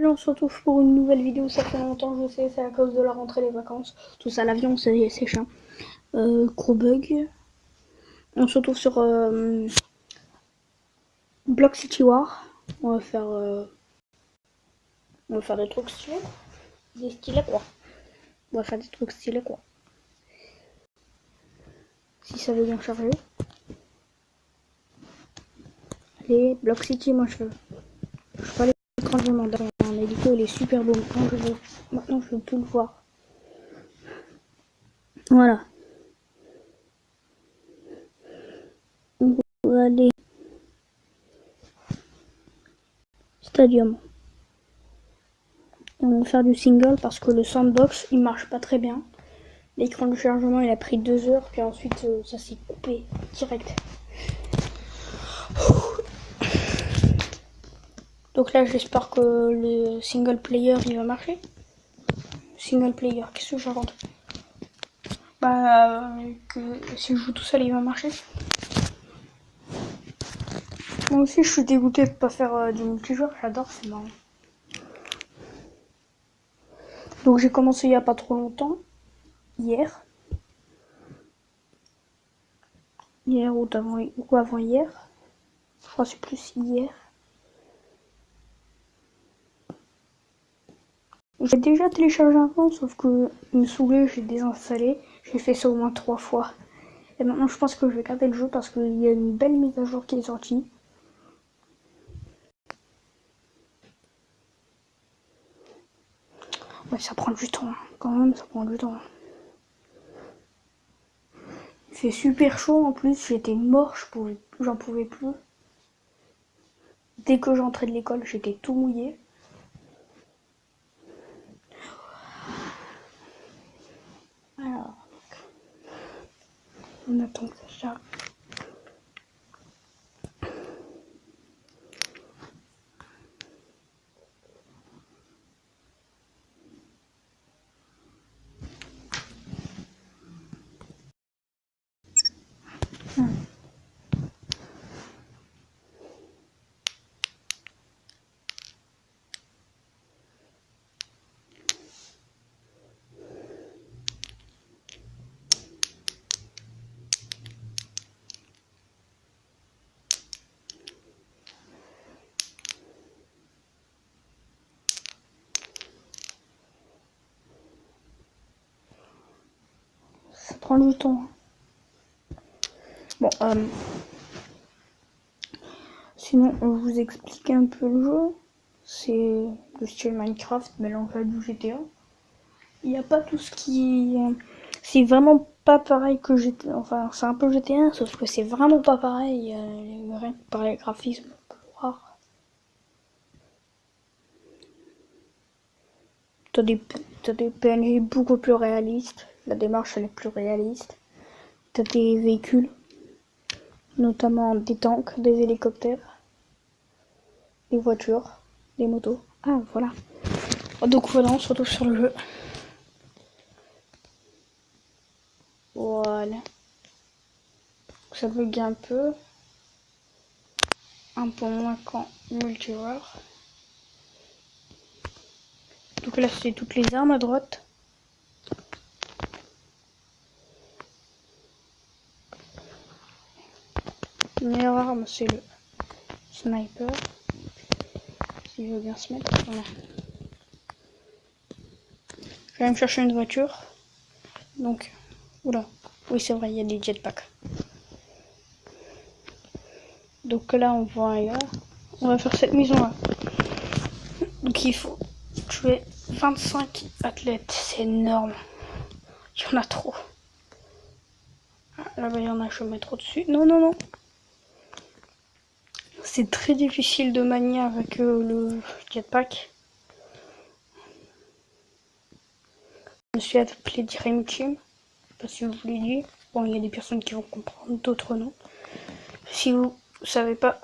Allez, on se retrouve pour une nouvelle vidéo. Ça fait longtemps, je sais, c'est à cause de la rentrée, les vacances. Tout ça, l'avion, c'est chiant. Gros bug. On se retrouve sur Block City War. On va faire des trucs stylés. Des stylés quoi. On va faire des trucs stylés quoi. Si ça veut bien charger. Allez, Block City, moi je veux pas l'écran du mandat. Un hélico, il est super beau. Maintenant, je veux tout le voir. Voilà. Allez. Stadium. On va faire du single parce que le sandbox il marche pas très bien. L'écran de chargement il a pris 2 heures, puis ensuite ça s'est coupé direct. Donc là j'espère que le single player il va marcher. Single player, qu'est-ce que je raconte? Que si je joue tout seul il va marcher. Moi aussi je suis dégoûté de pas faire du multijoueur, j'adore, c'est marrant. Donc j'ai commencé il y a pas trop longtemps, hier ou avant hier, je crois que c'est plus hier. J'ai déjà téléchargé un compte, sauf que il me saoulait, j'ai désinstallé. J'ai fait ça au moins 3 fois. Et maintenant, je pense que je vais garder le jeu parce qu'il y a une belle mise à jour qui est sortie. Ouais, ça prend du temps, quand même, ça prend du temps. Il fait super chaud en plus, j'étais mort, j'en pouvais plus. Dès que j'entrais de l'école, j'étais tout mouillé. Alors, on attend que ça charge. Ça prend du temps. Bon, sinon, on vous explique un peu le jeu. C'est le style Minecraft mélangé à du GTA. Il n'y a pas tout ce qui... C'est vraiment pas pareil que GTA. Enfin, c'est un peu GTA, sauf que c'est vraiment pas pareil. Rien que par les graphismes, on peut le voir. T'as des PNG beaucoup plus réalistes. La démarche, elle est plus réaliste. T'as des véhicules, notamment des tanks, des hélicoptères, des voitures, des motos. Ah, voilà. Donc voilà, on se retrouve sur le jeu. Voilà. Ça bug un peu moins qu'en multijoueur. Donc là c'est toutes les armes à droite. La meilleure arme c'est le sniper. S'il veut bien se mettre. Voilà. Je vais aller me chercher une voiture. Donc, oula. Oui c'est vrai, il y a des jetpacks. Donc là on va ailleurs. On va faire cette maison là. Donc il faut tuer 25 athlètes. C'est énorme. Il y en a trop. Ah, là-bas il y en a, je vais mettre au-dessus. Non, non, non. C'est très difficile de manier avec le jetpack. Je me suis appelé Dream Team. Je sais pas si je vous l'ai dit. Bon, il y a des personnes qui vont comprendre, d'autres non. Si vous savez pas,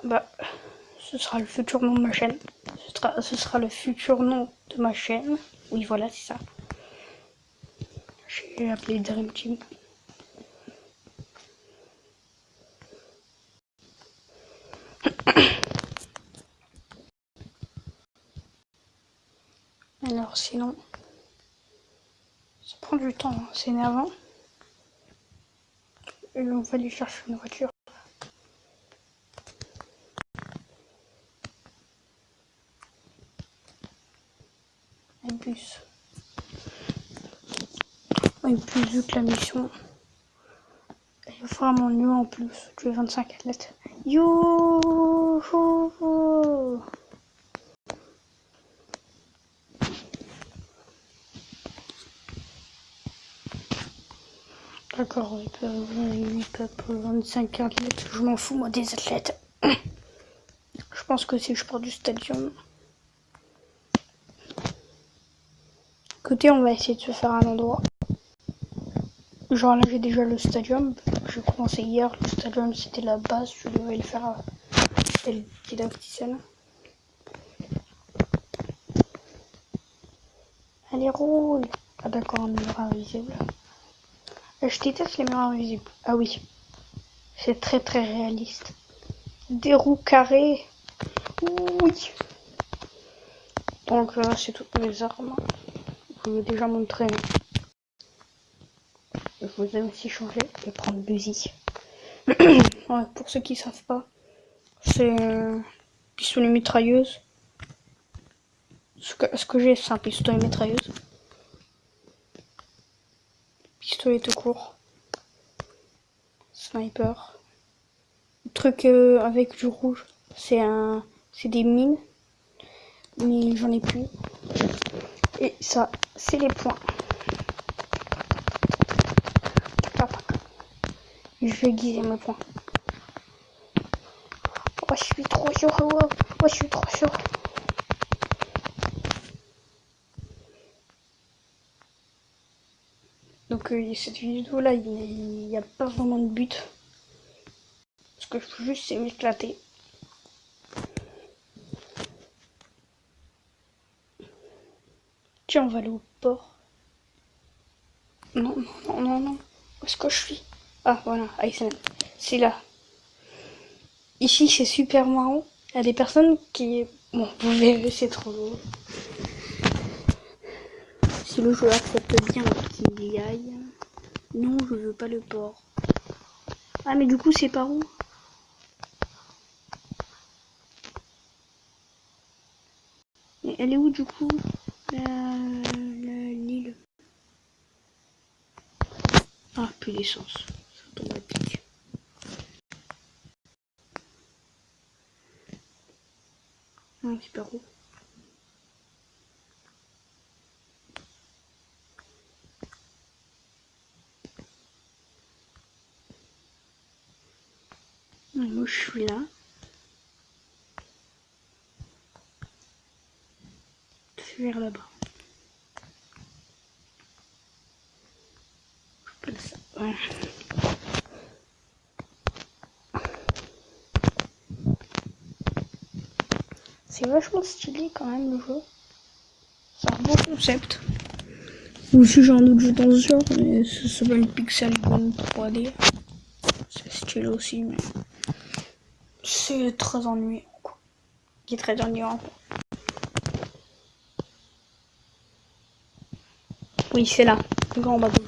ce sera le futur nom de ma chaîne. Ce sera le futur nom de ma chaîne. Oui, voilà, c'est ça. J'ai appelé Dream Team. Alors sinon, ça prend du temps, hein. C'est énervant. Et on va aller chercher une voiture. Un bus. Un bus vu que la mission est vraiment nulle en plus. Tu es 25 athlètes. Youhou! D'accord, il peut 25 athlètes. Je m'en fous moi des athlètes. Je pense que si je pars du stadium. Écoutez, on va essayer de se faire un endroit. Genre là j'ai déjà le stadium. J'ai commencé hier. Le stadium c'était la base. Je devais le faire didacticienne. Allez, roule! Ah d'accord, un mur invisible. Je déteste les murs invisibles. Ah oui. C'est très très réaliste. Des roues carrées. Oui. Donc là c'est toutes mes armes. Je vous ai déjà montré. Je vous ai aussi changé et prendre l'usi. Ouais, pour ceux qui savent pas, c'est pistolet mitrailleuse. Ce que j'ai, c'est un pistolet mitrailleuse. Pistolet tout court. Sniper. Le truc avec du rouge, c'est des mines. Mais j'en ai plus. Et ça, c'est les points. Je vais aiguiser mes points. Oh, je suis trop chaud. Oh, je suis trop chaud. Donc cette vidéo là, il n'y a pas vraiment de but. Ce que je veux juste c'est m'éclater. Tiens, on va aller au port. Non. Où est-ce que je suis? Ah voilà, Iceland. C'est là. Ici c'est super marrant. Il y a des personnes qui... Bon, vous verrez, c'est trop lourd. Si le jeu accepte bien qu'il y aille. Non, je veux pas le port. Ah mais du coup c'est par où? Et elle est où du coup? L'île. Ah, plus d'essence. Ça tombe à pic. Non, c'est par où? Moi je suis là. C'est vers là-bas. Ouais. C'est vachement stylé quand même le jeu. C'est un beau concept. Ou si j'ai un autre jeu dans ce genre, mais ça s'appelle Pixel Gun 3D. C'est stylé aussi, mais c'est très ennuyant quoi. Qui est très ennuyant quoi. Oui, c'est là, le grand bateau.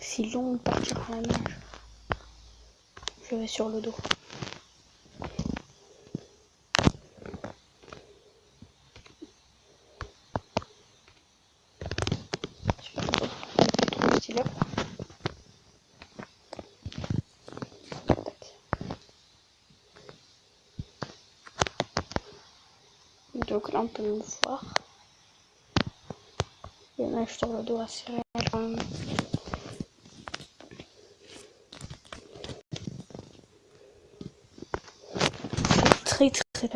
C'est long de partir à la nage. Je vais sur le dos. Je sais pas trop stylé. Donc là on peut me voir. Et là je sur le dos assez réel quand même. C'est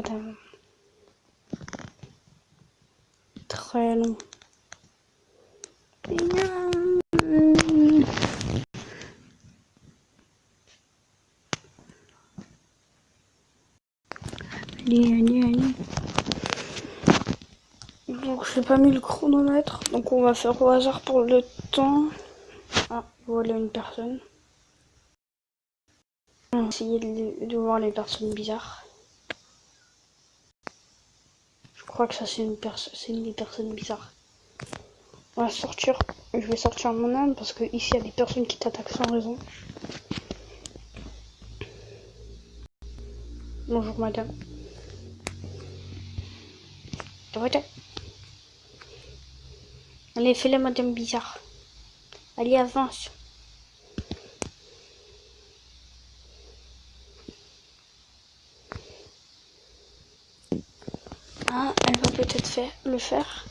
très long. Allez. Donc j'ai pas mis le chronomètre, donc on va faire au hasard pour le temps. Ah, voilà une personne. On va essayer de voir les personnes bizarres. crois que ça c'est une des personnes bizarres. On va sortir. Je vais sortir mon âme parce que ici il y a des personnes qui t'attaquent sans raison. Bonjour madame. Allez, fais la madame bizarre. Allez, avance. Ah, elle va peut-être le faire.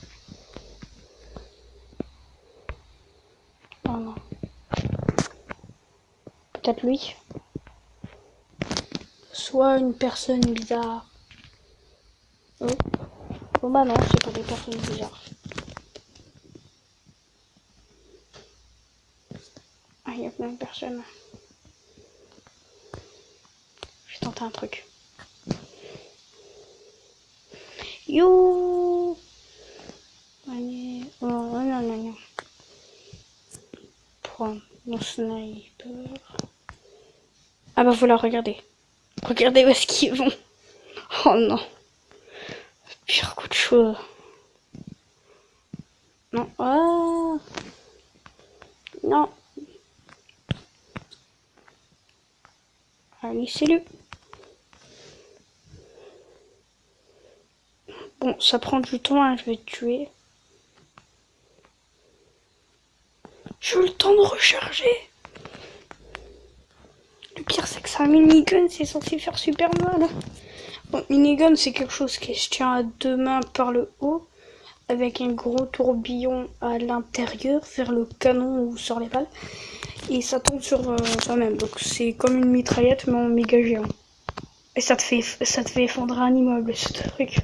Oh non. Peut-être lui. Soit une personne bizarre. Oh, oh bah non, c'est pas des personnes bizarres. Ah, il y a plein de personnes. Je vais tenter un truc. You. Allez. Oh non, non, non. Prends mon sniper. Ah bah voilà, regardez. Regardez où est-ce qu'ils vont. Oh non. Pire coup de chaud. Non. Ah. Non. Allez, c'est lui. Bon, ça prend du temps, hein, je vais te tuer. J'ai eu le temps de recharger. Le pire, c'est que c'est un minigun, c'est censé faire super mal. Bon, minigun, c'est quelque chose qui se tient à deux mains par le haut, avec un gros tourbillon à l'intérieur, vers le canon où sort les balles. Et ça tombe sur soi-même. Donc c'est comme une mitraillette, mais en méga géant. Et ça te fait effondrer un immeuble, ce truc.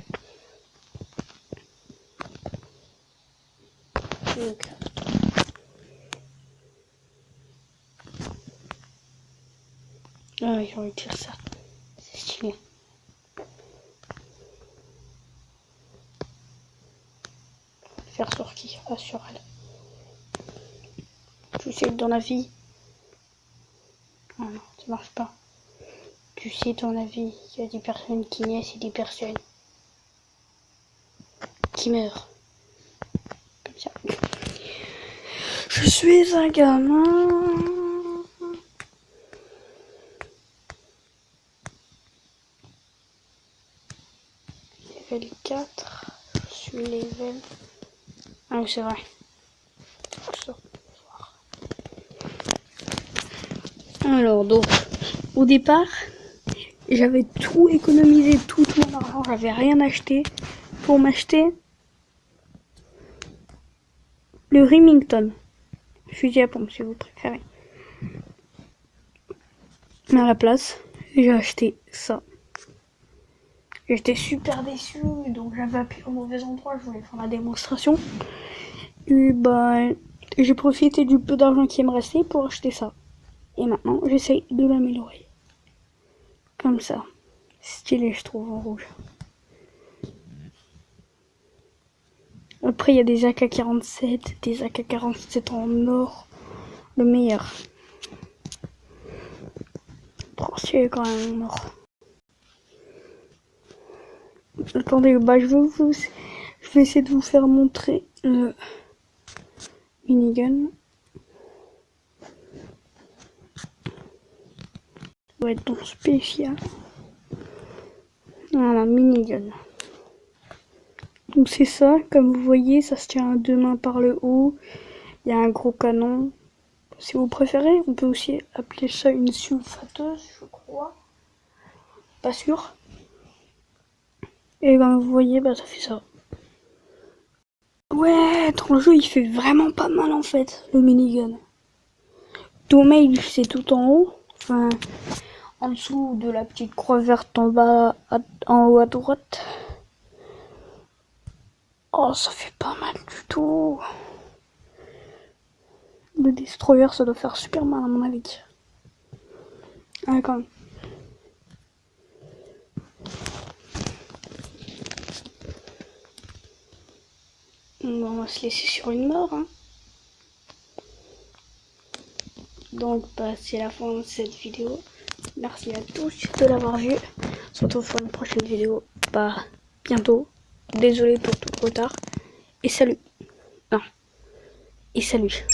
Donc. Ah oui, j'ai envie de dire ça. C'est stylé. Faire sur qui? Ah, sur elle. Tu sais que dans la vie... Ah non, ça marche pas. Tu sais, dans la vie, il y a des personnes qui naissent et des personnes qui meurent. Comme ça. Je suis un gamin. Level 4. Je suis level... Ah oui, c'est vrai. Alors, donc, au départ, j'avais tout économisé, tout mon argent, j'avais rien acheté pour m'acheter le Remington. Fusil à pompe, si vous préférez. Mais à la place, j'ai acheté ça. J'étais super déçu, donc j'avais appuyé au mauvais endroit, je voulais faire la démonstration. Et bah, j'ai profité du peu d'argent qui me restait pour acheter ça. Et maintenant, j'essaye de l'améliorer. Comme ça. Stylé, je trouve, en rouge. Après, il y a des AK-47, des AK-47 en or. Le meilleur. Trop stylé quand même, en or. Attendez, bah je vais essayer de vous faire montrer le minigun. Ça va être dans spécial. Voilà, minigun. Donc c'est ça, comme vous voyez, ça se tient à deux mains par le haut. Il y a un gros canon. Si vous préférez, on peut aussi appeler ça une sulfateuse, je crois. Pas sûr. Et comme vous voyez, bah ça fait ça. Ouais, dans le jeu, il fait vraiment pas mal en fait, le minigun. Damage, c'est tout en haut. Enfin, en dessous de la petite croix verte en bas, en haut à droite. Oh, ça fait pas mal du tout. Le destroyer, ça doit faire super mal à mon avis. Ah, quand même. Bon, on va se laisser sur une mort. Hein. Donc, bah, c'est la fin de cette vidéo. Merci à tous de l'avoir vu. On se retrouve pour une prochaine vidéo. Bah, bientôt. Désolé pour tout le retard. Et salut. Non. Et salut.